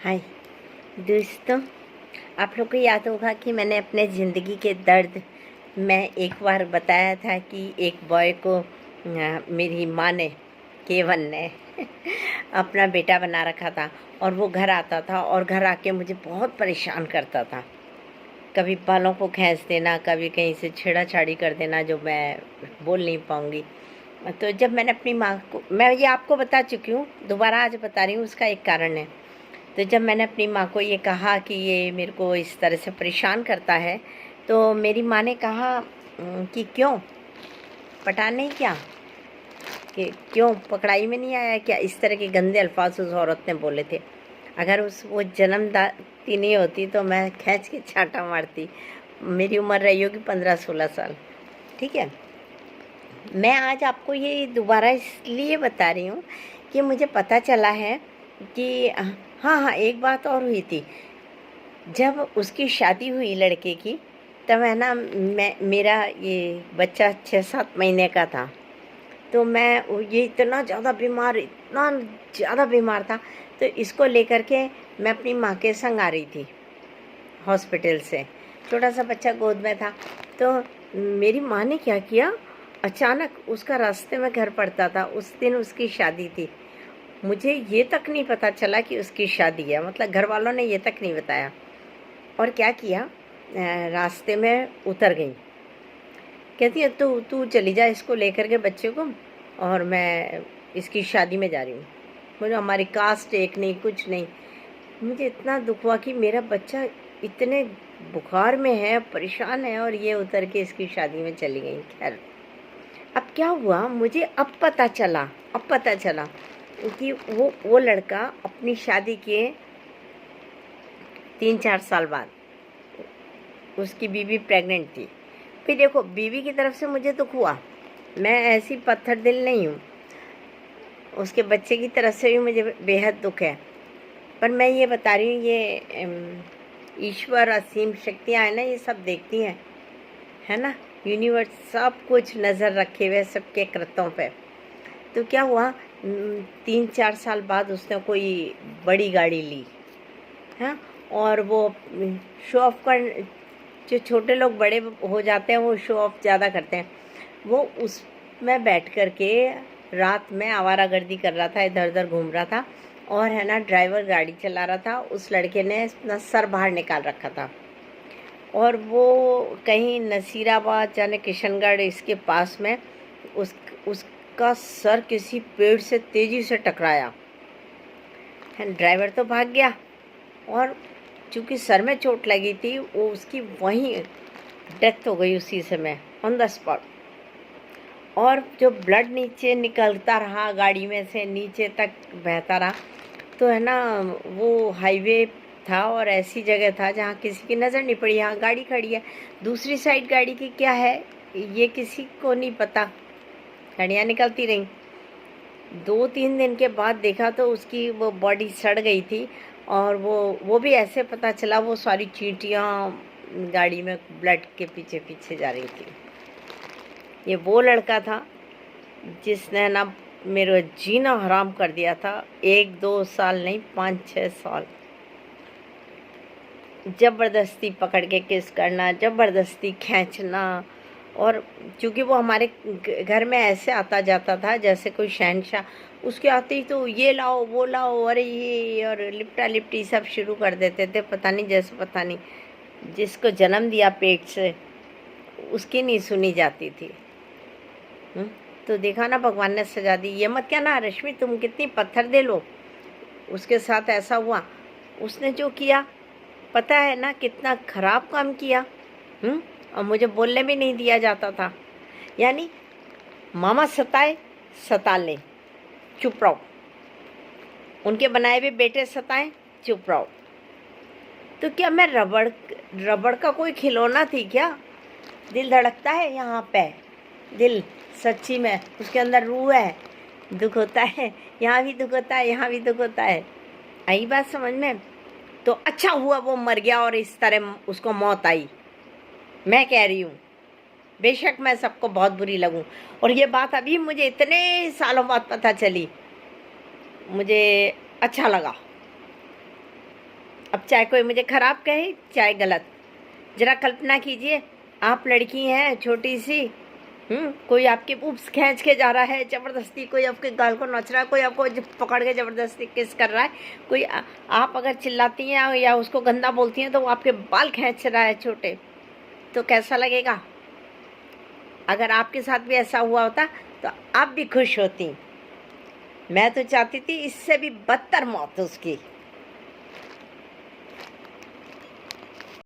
हाय दोस्तों, आप लोग को याद होगा कि मैंने अपने ज़िंदगी के दर्द में एक बार बताया था कि एक बॉय को मेरी माँ ने, केवन ने अपना बेटा बना रखा था और वो घर आता था और घर आके मुझे बहुत परेशान करता था। कभी बालों को खींच देना, कभी कहीं से छेड़ाछाड़ी कर देना जो मैं बोल नहीं पाऊँगी। तो जब मैंने अपनी माँ को, मैं ये आपको बता चुकी हूँ, दोबारा आज बता रही हूँ, उसका एक कारण है। तो जब मैंने अपनी माँ को ये कहा कि ये मेरे को इस तरह से परेशान करता है, तो मेरी माँ ने कहा कि क्यों पटा नहीं क्या, कि क्यों पकड़ाई में नहीं आया क्या। इस तरह के गंदे अल्फाज उस औरत ने बोले थे। अगर वो जन्मदाती नहीं होती तो मैं खींच के चांटा मारती। मेरी उम्र रही होगी 15-16 साल। ठीक है, मैं आज आपको ये दोबारा इसलिए बता रही हूँ कि मुझे पता चला है कि हाँ, एक बात और हुई थी। जब उसकी शादी हुई लड़के की, तब है ना, मेरा ये बच्चा 6-7 महीने का था। तो ये इतना ज़्यादा बीमार था। तो इसको लेकर के मैं अपनी माँ के संग आ रही थी हॉस्पिटल से। छोटा सा बच्चा गोद में था। तो मेरी माँ ने क्या किया, अचानक उसका रास्ते में घर पड़ता था। उस दिन उसकी शादी थी। मुझे ये तक नहीं पता चला कि उसकी शादी है, मतलब घर वालों ने ये तक नहीं बताया। और क्या किया, रास्ते में उतर गई। कहती है तू तू चली जा इसको लेकर के बच्चे को, और मैं इसकी शादी में जा रही हूँ। मुझे हमारी कास्ट एक नहीं, कुछ नहीं। मुझे इतना दुख हुआ कि मेरा बच्चा इतने बुखार में है, परेशान है, और ये उतर के इसकी शादी में चली गई। खैर, अब क्या हुआ, मुझे अब पता चला कि वो लड़का अपनी शादी के 3-4 साल बाद उसकी बीवी प्रेग्नेंट थी। फिर देखो, बीवी की तरफ से मुझे दुख हुआ, मैं ऐसी पत्थर दिल नहीं हूँ। उसके बच्चे की तरफ से भी मुझे बेहद दुख है। पर मैं ये बता रही हूँ, ये ईश्वर असीम शक्तियाँ हैं ना, ये सब देखती हैं, है ना। यूनिवर्स सब कुछ नज़र रखे हुए सबके कृत्यों पे। तो क्या हुआ, 3-4 साल बाद उसने कोई बड़ी गाड़ी ली है, और वो शो ऑफ कर, जो छोटे लोग बड़े हो जाते हैं वो शो ऑफ ज़्यादा करते हैं। वो उसमें बैठ कर के रात में आवारागर्दी कर रहा था, इधर उधर घूम रहा था, और है ना, ड्राइवर गाड़ी चला रहा था। उस लड़के ने अपना सर बाहर निकाल रखा था, और वो कहीं नसीराबाद जाने किशनगढ़ इसके पास में उसका सर किसी पेड़ से तेज़ी से टकराया। ड्राइवर तो भाग गया, और चूँकि सर में चोट लगी थी, वो उसकी वहीं डेथ हो गई उसी समय, ऑन द स्पॉट। और जो ब्लड नीचे निकलता रहा, गाड़ी में से नीचे तक बहता रहा। तो है ना, वो हाईवे था और ऐसी जगह था जहाँ किसी की नज़र नहीं पड़ी। यहाँ गाड़ी खड़ी है, दूसरी साइड गाड़ी की क्या है ये किसी को नहीं पता। गाड़ियाँ निकलती रहीं। 2-3 दिन के बाद देखा तो उसकी वो बॉडी सड़ गई थी, और वो भी ऐसे पता चला, वो सारी चींटियाँ गाड़ी में ब्लड के पीछे पीछे जा रही थी। ये वो लड़का था जिसने ना मेरा जीना हराम कर दिया था। 1-2 साल नहीं, 5-6 साल ज़बरदस्ती पकड़ के किस करना, ज़बरदस्ती खींचना। और चूँकि वो हमारे घर में ऐसे आता जाता था जैसे कोई शहंशाह। उसके आते ही तो ये लाओ वो लाओ, अरे ये, और लिपटा लिपटी सब शुरू कर देते थे। पता नहीं जिसको जन्म दिया पेट से उसकी नहीं सुनी जाती थी। तो देखा ना, भगवान ने सजा दी। ये मत कहना रश्मि तुम कितनी पत्थर दे लो, उसके साथ ऐसा हुआ। उसने जो किया पता है ना, कितना खराब काम किया। और मुझे बोलने भी नहीं दिया जाता था। यानी मामा सताए सता ले, चुप रहो। उनके बनाए हुए बेटे सताएं, चुप रहो। तो क्या मैं रबड़ का कोई खिलौना थी क्या? दिल धड़कता है यहाँ पे, दिल सच्ची में उसके अंदर रूह है, दुख होता है, यहाँ भी दुख होता है, यहाँ भी दुख होता है। आई बात समझ में? तो अच्छा हुआ वो मर गया और इस तरह उसको मौत आई। मैं कह रही हूँ, बेशक मैं सबको बहुत बुरी लगूं, और ये बात अभी मुझे इतने सालों बाद पता चली, मुझे अच्छा लगा। अब चाहे कोई मुझे ख़राब कहे चाहे गलत, ज़रा कल्पना कीजिए, आप लड़की हैं छोटी सी, कोई आपके ऊप्स खींच के जा रहा है ज़बरदस्ती, कोई आपके गाल को नोच रहा है, कोई आपको पकड़ के ज़बरदस्ती किस कर रहा है, कोई आप अगर चिल्लाती हैं या उसको गंदा बोलती हैं तो वो आपके बाल खींच रहा है छोटे, तो कैसा लगेगा? अगर आपके साथ भी ऐसा हुआ होता तो आप भी खुश होती। मैं तो चाहती थी इससे भी बदतर मौत उसकी।